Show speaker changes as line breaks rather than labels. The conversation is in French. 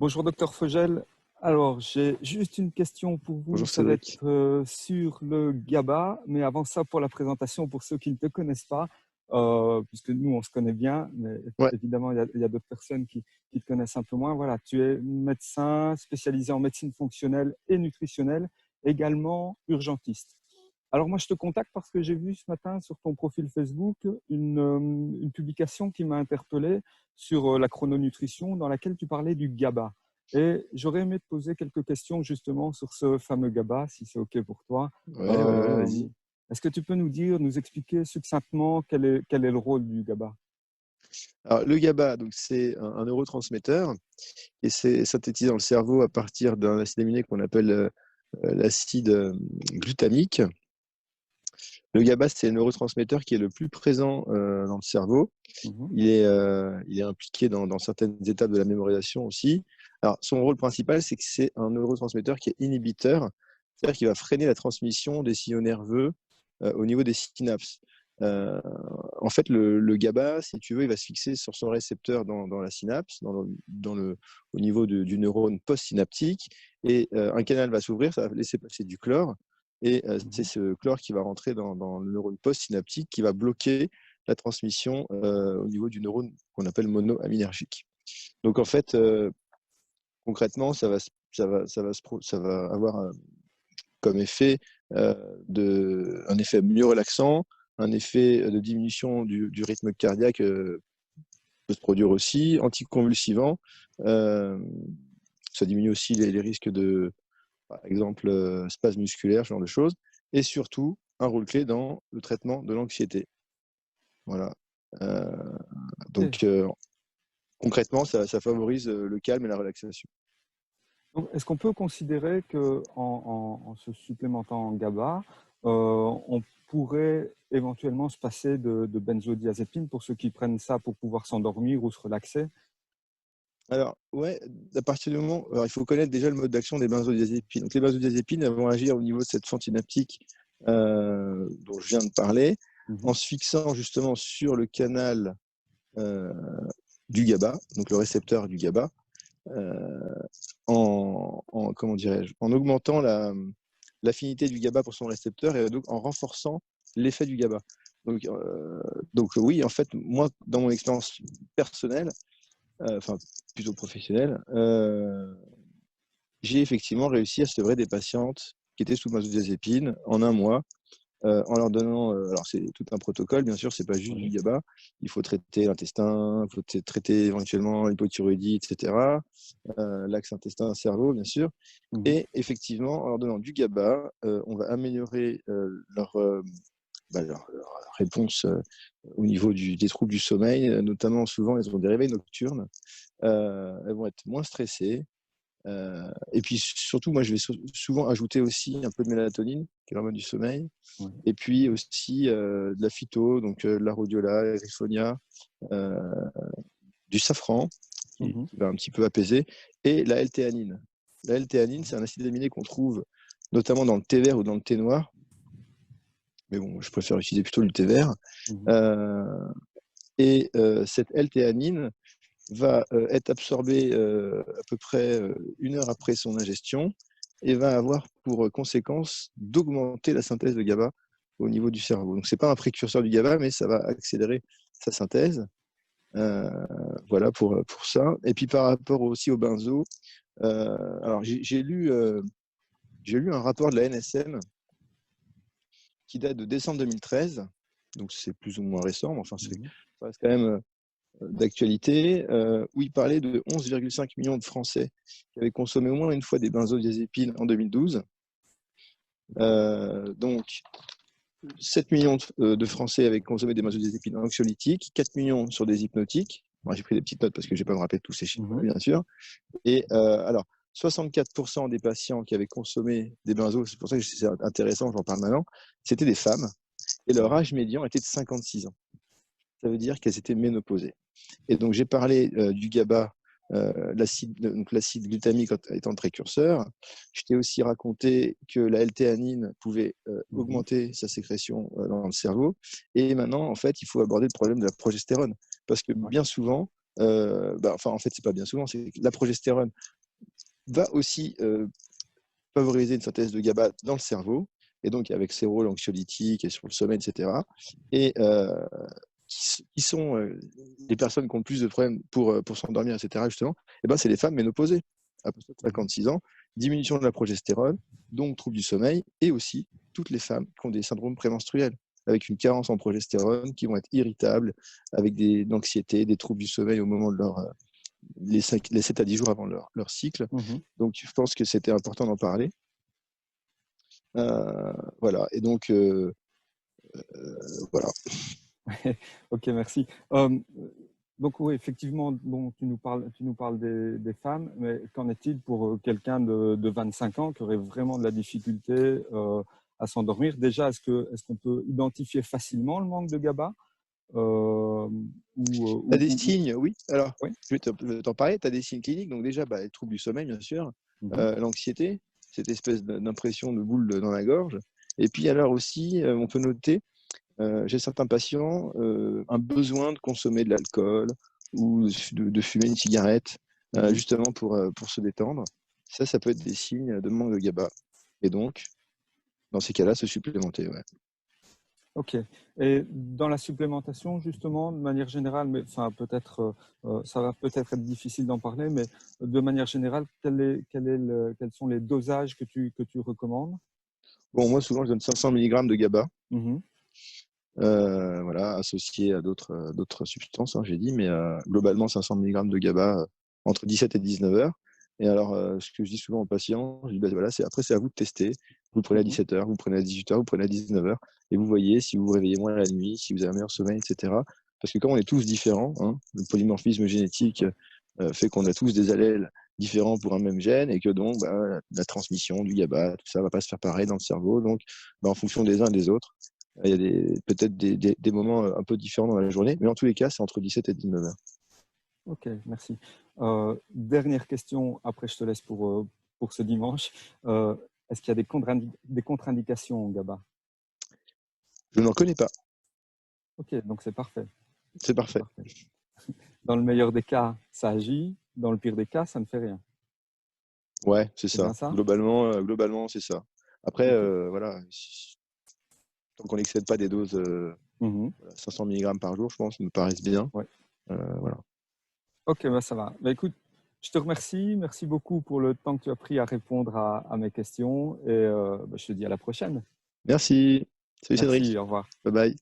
Bonjour docteur Fogel. Alors, j'ai juste une question pour vous,
Bonjour
ça va
Cédric.
être sur le GABA, mais avant ça, pour la présentation, pour ceux qui ne te connaissent pas, puisque nous, on se connaît bien, mais
Ouais,
évidemment, il y a d'autres personnes qui te connaissent un peu moins. Voilà, tu es médecin spécialisé en médecine fonctionnelle et nutritionnelle, également urgentiste. Alors moi, je te contacte parce que j'ai vu ce matin sur ton profil Facebook une publication qui m'a interpellé sur la chrononutrition dans laquelle tu parlais du GABA. Et j'aurais aimé te poser quelques questions justement sur ce fameux GABA, si c'est OK pour toi.
ouais,
Euh,
vas-y.
Est-ce que tu peux nous expliquer succinctement quel est le rôle du GABA?
Alors, le GABA, donc, c'est un neurotransmetteur et c'est synthétisé dans le cerveau à partir d'un acide aminé qu'on appelle l'acide glutamique. Le GABA, c'est le neurotransmetteur qui est le plus présent dans le cerveau.
Mhm.
Il est impliqué dans certaines étapes de la mémorisation aussi. Alors, son rôle principal, c'est que c'est un neurotransmetteur qui est inhibiteur, c'est-à-dire qu'il va freiner la transmission des signaux nerveux au niveau des synapses. Euh, En fait, le GABA, si tu veux, il va se fixer sur son récepteur dans la synapse, au niveau du neurone postsynaptique, et un canal va s'ouvrir, ça va laisser passer du chlore, et c'est
Mhm.
ce chlore qui va rentrer dans le neurone postsynaptique, qui va bloquer la transmission au niveau du neurone qu'on appelle monoaminergique. Donc en fait, concrètement, ça va avoir comme effet un effet mieux relaxant, un effet de diminution du rythme cardiaque peut se produire aussi, anticonvulsivant. Euh, Ça diminue aussi les risques de, par exemple, spasmes musculaires, ce genre de choses. Et surtout, un rôle clé dans le traitement de l'anxiété. Voilà. Euh,
Ok.
donc, concrètement, ça favorise le calme et la relaxation.
Donc, est-ce qu'on peut considérer que en se supplémentant en GABA, on pourrait éventuellement se passer de benzodiazépines pour ceux qui prennent ça pour pouvoir s'endormir ou se relaxer?
Alors, ouais, à partir du moment. Alors, il faut connaître déjà le mode d'action des benzodiazépines. Donc, les benzodiazépines, elles vont agir au niveau de cette fente synaptique dont je viens de parler,
Mhm.
en se fixant justement sur le canal euh, du GABA, donc le récepteur du GABA, euh, comment dirais-je, en augmentant l'affinité du GABA pour son récepteur et donc en renforçant l'effet du GABA. Donc, donc oui, en fait, moi, dans mon expérience personnelle, enfin plutôt professionnelle, j'ai effectivement réussi à sevrer des patientes qui étaient sous benzodiazépine en un mois, en leur donnant, alors c'est tout un protocole, bien sûr, c'est pas juste du
Oui.
GABA, il faut traiter l'intestin, il faut traiter éventuellement l'hypothyroïdie, etc., l'axe intestin-cerveau, bien sûr,
Mhm.
et effectivement, en leur donnant du GABA, on va améliorer leur réponse au niveau des troubles du sommeil, notamment souvent elles ont des réveils nocturnes, elles vont être moins stressées. Et puis surtout, moi, je vais souvent ajouter aussi un peu de mélatonine, qui est l'hormone du sommeil,
Oui.
et puis aussi de la phyto, donc de la rhodiola, griffonia, euh, du safran,
Mhm.
qui va un petit peu apaiser, et la L-théanine. La L-théanine, c'est un acide aminé qu'on trouve notamment dans le thé vert ou dans le thé noir, mais bon, je préfère utiliser plutôt le thé vert.
Mhm.
Euh, cette L-théanine va être absorbée à peu près 1 heure après son ingestion et va avoir pour conséquence d'augmenter la synthèse de GABA au niveau du cerveau. Donc, ce n'est pas un précurseur du GABA, mais ça va accélérer sa synthèse. Euh, voilà pour ça. Et puis, par rapport aussi au benzo, alors j'ai lu un rapport de la NSM qui date de décembre 2013, donc c'est plus ou moins récent, mais enfin, ça
Mhm.
reste quand même d'actualité, où il parlait de 11,5 millions de Français qui avaient consommé au moins une fois des benzodiazépines en 2012. Donc, 7 millions de Français avaient consommé des benzodiazépines anxiolytiques, 4 millions sur des hypnotiques. Moi, j'ai pris des petites notes parce que je n'ai pas me rappeler tous ces chiffres,
Mhm.
bien sûr. Et alors, 64% des patients qui avaient consommé des benzos, c'est pour ça que c'est intéressant, j'en parle maintenant, c'était des femmes. Et leur âge médian était de 56 ans. Ça veut dire qu'elles étaient ménopausées. Et donc, j'ai parlé du GABA, l'acide glutamique étant le précurseur. Je t'ai aussi raconté que la L-théanine pouvait
Mhm.
augmenter sa sécrétion dans le cerveau. Et maintenant, en fait, il faut aborder le problème de la progestérone. Parce que
Ouais.
bien souvent, en fait, c'est pas bien souvent, c'est que la progestérone va aussi favoriser une synthèse de GABA dans le cerveau, et donc avec ses rôles anxiolytiques et sur le sommeil, etc. Et qui sont les personnes qui ont le plus de problèmes pour s'endormir, etc., justement, et ben, c'est les femmes ménopausées, à partir de 56 ans, diminution de la progestérone, donc trouble du sommeil, et aussi toutes les femmes qui ont des syndromes prémenstruels, avec une carence en progestérone, qui vont être irritables, avec de l'anxiété, des troubles du sommeil au moment de les 7 à 10 jours avant leur cycle. Donc, je pense que c'était important d'en parler. Voilà, et donc, voilà.
Ok, merci. Donc oui, effectivement, bon, tu nous parles des femmes, mais qu'en est-il pour quelqu'un de 25 ans qui aurait vraiment de la difficulté à s'endormir? Déjà, est-ce qu'on peut identifier facilement le manque de GABA
Tu as des signes, oui. Alors,
oui.
je vais t'en parler. Tu as des signes cliniques. Donc déjà, les troubles du sommeil, bien sûr, l'anxiété, cette espèce d'impression de boule dans la gorge. Et puis alors aussi, on peut noter, chez certains patients, un besoin de consommer de l'alcool ou de fumer une cigarette, justement pour se détendre. Ça peut être des signes de manque de GABA. Et donc, dans ces cas-là, se supplémenter. Ouais.
Ok. Et dans la supplémentation, justement, de manière générale, mais enfin peut-être, ça va peut-être être difficile d'en parler, mais de manière générale, quels sont les dosages que tu recommandes?
Bon, moi, souvent, je donne 500 mg de GABA.
Mhm.
Voilà, associé à d'autres substances, j'ai dit, mais globalement 500 mg de GABA entre 17 et 19 heures. Et alors, ce que je dis souvent aux patients, je dis, voilà, après, c'est à vous de tester. Vous le prenez à 17 heures, vous le prenez à 18 heures, vous le prenez à 19 heures, et vous voyez si vous vous réveillez moins la nuit, si vous avez un meilleur sommeil, etc. Parce que comme on est tous différents, le polymorphisme génétique fait qu'on a tous des allèles différents pour un même gène, et que donc la transmission du GABA, tout ça, va pas se faire pareil dans le cerveau. Donc, en fonction des uns et des autres, il y a peut-être des moments un peu différents dans la journée, mais en tous les cas, c'est entre 17 et 19 heures.
Ok, merci. Dernière question, après je te laisse pour ce dimanche. Est-ce qu'il y a des contre-indications au GABA?
Je n'en connais pas.
Ok, donc c'est parfait.
C'est parfait.
Dans le meilleur des cas, ça agit. Dans le pire des cas, ça ne fait rien.
Ouais, c'est
C'est
ça.
bien ça?
Globalement, c'est ça. Après,
Okay.
voilà, tant qu'on n'excède pas des doses 500 mg par jour, je pense, me paraissent bien.
Ouais.
Voilà.
Ok, ça va. Écoute, je te remercie. Merci beaucoup pour le temps que tu as pris à répondre à mes questions et je te dis à la prochaine.
Merci. Salut
Merci,
Cédric.
au revoir.
Bye bye.